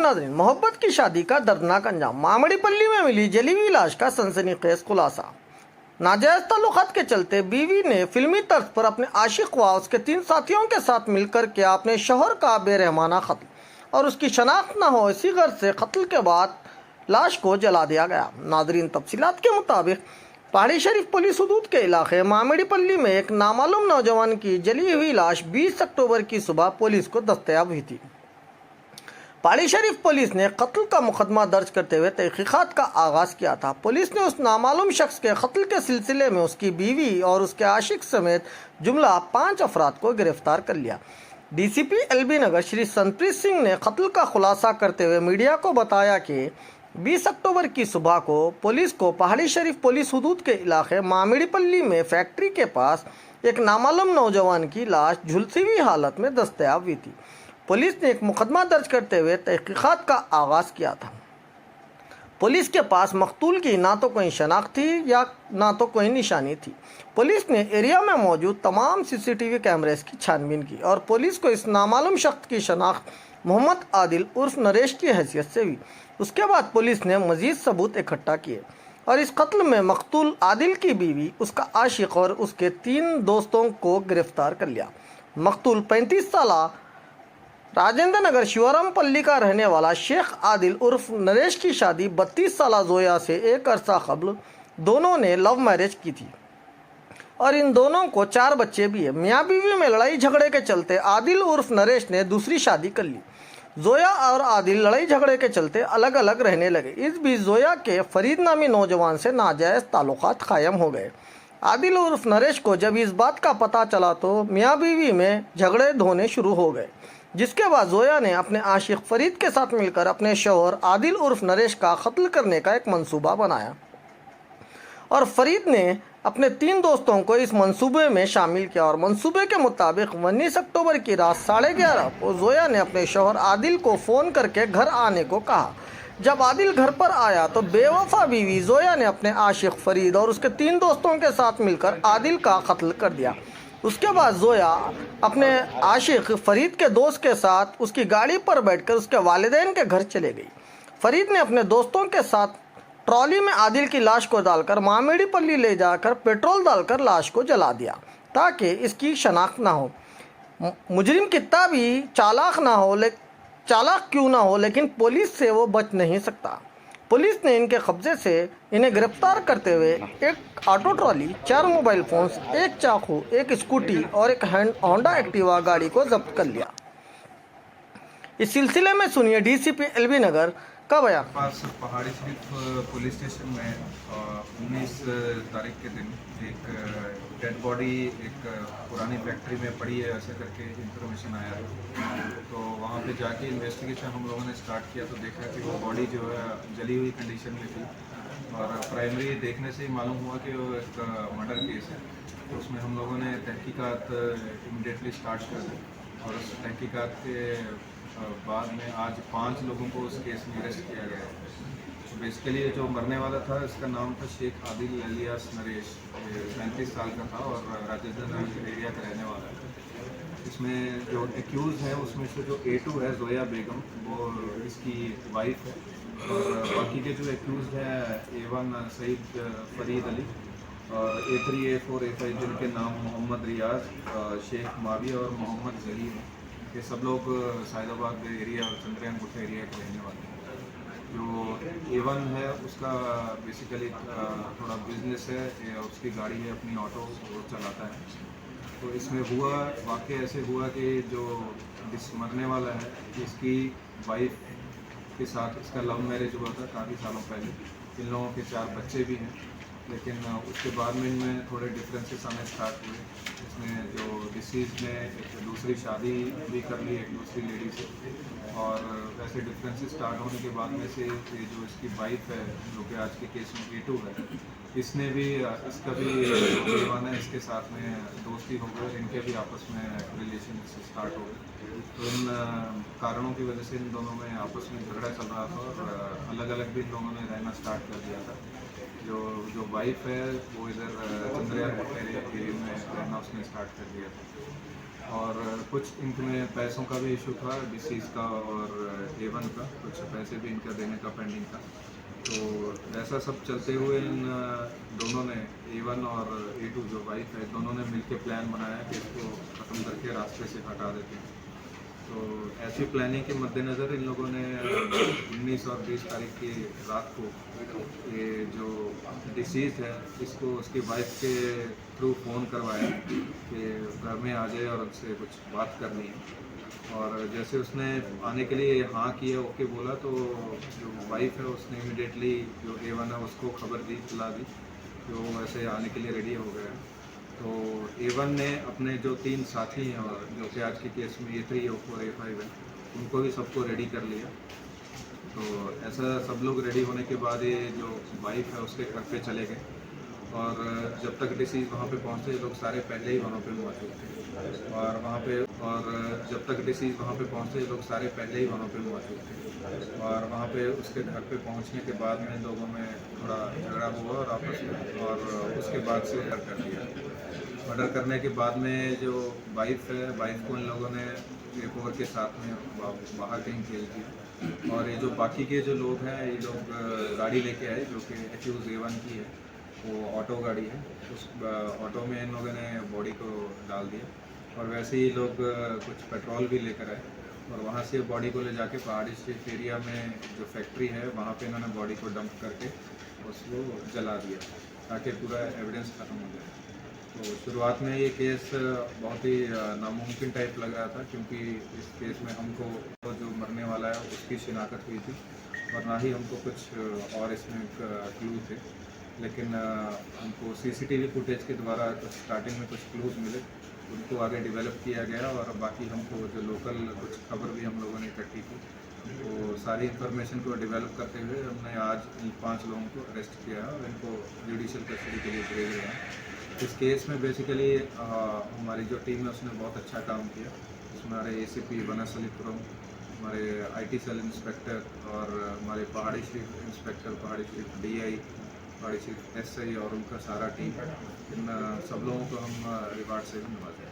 नाज़रीन, मोहब्बत की शादी का दर्दनाक अंजाम। मामिडीपल्ली में मिली जली हुई लाश का सनसनीखेज खुलासा। नाजायज ताल्लुकात के चलते बीवी ने फिल्मी तर्ज पर अपने आशिक व उसके 3 साथियों के साथ मिलकर किया अपने शौहर का बेरहमाना कत्ल और उसकी शनाख्त न हो इसी गर्ज से कत्ल के बाद लाश को जला दिया गया। नाज़रीन, तफसीलात के मुताबिक पहाड़ी शरीफ पुलिस हदूद के इलाके मामिडीपल्ली में एक नामालूम नौजवान की जली हुई लाश 20 अक्टूबर की सुबह पुलिस को दस्तयाब हुई थी। पहाड़ी शरीफ पुलिस ने कत्ल का मुकदमा दर्ज करते हुए तहकीकात का आगाज़ किया था। पुलिस ने उस नामालूम शख्स के कत्ल के सिलसिले में उसकी बीवी और उसके आशिक समेत जुमला 5 अफराद को गिरफ्तार कर लिया। डीसीपी एलबी नगर श्री संतप्रीत सिंह ने कत्ल का खुलासा करते हुए मीडिया को बताया कि 20 अक्टूबर की सुबह को पुलिस को पहाड़ी शरीफ पुलिस हदूद के इलाके मामिडीपल्ली में फैक्ट्री के पास एक नामालूम नौजवान की लाश झुलसी हुई हालत में दस्तयाब हुई थी। पुलिस ने एक मुकदमा दर्ज करते हुए तहकीकात का आगाज़ किया था। पुलिस के पास मकतूल की ना तो कोई शनाख्त थी या ना तो कोई निशानी थी। पुलिस ने एरिया में मौजूद तमाम सीसीटीवी कैमरेस की छानबीन की और पुलिस को इस नामालूम शख्स की शनाख्त मोहम्मद आदिल उर्फ नरेश की हैसियत से हुई। उसके बाद पुलिस ने मज़ीद सबूत इकट्ठा किए और इस कत्ल में मकतूल आदिल की बीवी, उसका आशिक और उसके 3 दोस्तों को गिरफ्तार कर लिया। मकतूल 35 साल राजेंद्र नगर शिवरामपल्ली का रहने वाला शेख आदिल उर्फ नरेश की शादी 32 साल जोया से एक अरसा कबल दोनों ने लव मैरिज की थी और इन दोनों को 4 बच्चे भी हैं। मियाँ बीवी में लड़ाई झगड़े के चलते आदिल उर्फ नरेश ने दूसरी शादी कर ली। जोया और आदिल लड़ाई झगड़े के चलते अलग अलग रहने लगे। इस बीच जोया के फरीद नामी नौजवान से नाजायज़ ताल्लुकात कायम हो गए। आदिल उर्फ नरेश को जब इस बात का पता चला तो मियाँ बीवी में झगड़े धोने शुरू हो गए, जिसके बाद जोया ने अपने आशिक फरीद के साथ मिलकर अपने शौहर आदिल उर्फ नरेश का कत्ल करने का एक मंसूबा बनाया और फरीद ने अपने 3 दोस्तों को इस मंसूबे में शामिल किया और मंसूबे के मुताबिक 19 अक्टूबर की रात 11:30 को जोया ने अपने शौहर आदिल को फ़ोन करके घर आने को कहा। जब आदिल घर पर आया तो बेवफा बीवी जोया ने अपने आशिक फरीद और उसके 3 दोस्तों के साथ मिलकर आदिल का कत्ल कर दिया। उसके बाद जोया अपने आशिक फरीद के दोस्त के साथ उसकी गाड़ी पर बैठकर उसके वालिदैन के घर चले गई। फरीद ने अपने दोस्तों के साथ ट्रॉली में आदिल की लाश को डालकर मामिडीपल्ली ले जाकर पेट्रोल डालकर लाश को जला दिया ताकि इसकी शनाख्त ना हो। मुजरिम कितना भी चालाक क्यों ना हो, लेकिन पुलिस से वो बच नहीं सकता। पुलिस ने इनके कब्जे से इन्हें गिरफ्तार करते हुए एक ऑटो ट्रॉली, 4 मोबाइल फ़ोन्स, एक चाकू, एक स्कूटी और एक होंडा एक्टिवा गाड़ी को जब्त कर लिया। इस सिलसिले में सुनिए डीसीपी एलबी नगर का बयान। पास पहाड़ी शरीफ पुलिस स्टेशन में 19 तारीख के दिन एक डेड बॉडी एक पुरानी फैक्ट्री में पड़ी है ऐसे करके इंफॉर्मेशन आया है। तो वहाँ पे जाके इन्वेस्टिगेशन हम लोगों ने स्टार्ट किया तो देखा कि वो बॉडी जो है जली हुई कंडीशन में थी और प्राइमरी देखने से ही मालूम हुआ कि वो एक मर्डर केस है। तो उसमें हम लोगों ने तहकीकात इमीडिएटली स्टार्ट कर दी और उस तहकीकात के बाद में आज 5 लोगों को उस केस में अरेस्ट किया गया है। तो बेसिकली जो मरने वाला था इसका नाम था शेख आदिल एलियास नरेश, 35 साल का था और राजेंद्र नगर एरिया का रहने वाला है। इसमें जो एक्यूज़ है उसमें से जो A2 है जोया बेगम, वो इसकी वाइफ है और बाकी के जो एक्यूज़ हैं A1 सईद फरीद अली और A3 A4 A5 जिनके नाम मोहम्मद रियाज, शेख मावी और मोहम्मद जलील हैं। ये सब लोग साइदाबाद एरिया और चंद्रयान गुट्टा एरिया के रहने वाले हैं। जो A1 है उसका बेसिकली थोड़ा बिजनेस है, उसकी गाड़ी है अपनी ऑटो, वो चलाता है। तो इसमें वाक़या ऐसे हुआ कि जो इस मरने वाला है इसकी वाइफ के साथ इसका लव मैरिज हुआ था काफ़ी सालों पहले। इन लोगों के 4 बच्चे भी हैं, लेकिन उसके बाद में इनमें थोड़े डिफरेंसेस आने स्टार्ट हुए। इसमें जो डिसीज ने एक दूसरी शादी भी कर ली एक दूसरी लेडी से और वैसे डिफरेंसेस स्टार्ट होने के बाद में से जो इसकी वाइफ है जो कि आज के केस में A2 है, इसने भी इसका भी दीवाना है, इसके साथ में दोस्ती हो गई, इनके भी आपस में रिलेशन स्टार्ट हो गए। तो इन कारणों की वजह से इन दोनों में आपस में झगड़ा चल रहा था और अलग अलग भी इन दोनों ने रहना स्टार्ट कर दिया था। जो वाइफ है वो इधर चंद्रयान गुट्टा एरिया में रहना उसने स्टार्ट कर दिया था। और कुछ इनमें पैसों का भी इशू था, डिसीज़ का और A1 का, कुछ पैसे भी इनका देने का पेंडिंग था। तो ऐसा सब चलते हुए इन दोनों ने, A1 और A2 जो वाइफ है, दोनों ने मिलकर प्लान बनाया कि इसको ख़त्म करके रास्ते से हटा देते हैं। तो ऐसी प्लानिंग के मद्देनज़र इन लोगों ने 19 और 20 तारीख की रात को ये जो डिसीज़ है इसको उसकी वाइफ के थ्रू फ़ोन करवाया कि घर में आ जाए और उनसे कुछ बात करनी है। और जैसे उसने आने के लिए हाँ किया, ओके बोला, तो जो वाइफ है उसने इमीडिएटली जो A1 है उसको खबर दी, इत्तला दी कि वो वैसे आने के लिए रेडी हो गया है। तो A1 ने अपने जो 3 साथी हैं और जो कि आज के केस में A3, A4, A5 है, उनको भी सबको रेडी कर लिया। तो ऐसा सब लोग रेडी होने के बाद ये जो वाइफ है उसके घर पे चले गए और जब तक डिसीज़ वहाँ पे पहुँचे ये लोग सारे पहले ही वहाँ पे मौजूद थे और वहाँ पे और जब तक डिसीज़ वहाँ पे पहुँचे ये लोग सारे पहले ही वहाँ पे मौजूद थे और वहाँ पे उसके घर पे पहुँचने के बाद में इन लोगों में थोड़ा झगड़ा हुआ और आपस में, और उसके बाद से मर्डर कर दिया। मर्डर करने के बाद में जो वाइफ है, वाइफ को इन लोगों ने एक और के साथ में बाहर कहीं भेज दिया और ये जो बाकी के जो लोग हैं ये लोग गाड़ी लेके आए जो कि एक्यूज़ A1 की है, वो ऑटो गाड़ी है। उस ऑटो में इन लोगों ने बॉडी को डाल दिया और वैसे ही लोग कुछ पेट्रोल भी लेकर आए और वहाँ से बॉडी को ले जाके पहाड़ी स्ट्रीट एरिया में जो फैक्ट्री है वहाँ पे इन्होंने बॉडी को डंप करके उसको जला दिया ताकि पूरा एविडेंस ख़त्म हो जाए। तो शुरुआत में ये केस बहुत ही नामुमकिन टाइप लग रहा था क्योंकि इस केस में हमको जो मरने वाला है उसकी शिनाख्त हुई थी और ना ही हमको कुछ और इसमें क्लू थे, लेकिन हमको CCTV फुटेज के द्वारा स्टार्टिंग में कुछ क्लूज मिले, उनको आगे डेवलप किया गया और बाकी हमको जो लोकल कुछ खबर भी हम लोगों ने इकट्ठी की, तो सारी इन्फॉर्मेशन को डेवलप करते हुए हमने आज इन 5 लोगों को अरेस्ट किया है और इनको जुडिशल कस्टडी के लिए भेज रहे हैं। इस केस में बेसिकली हमारी जो टीम है उसने बहुत अच्छा काम किया। इसमें हमारे ACP वनस्थलीपुरम, हमारे IT सेल इंस्पेक्टर और हमारे पहाड़ी स्ट्रीट इंस्पेक्टर, पहाड़ी स्ट्रीट DI, पहाड़ी स्ट्रीट SI और उनका सारा टीम, इन सब लोगों को हम रिवार्ड से भी नवाजा।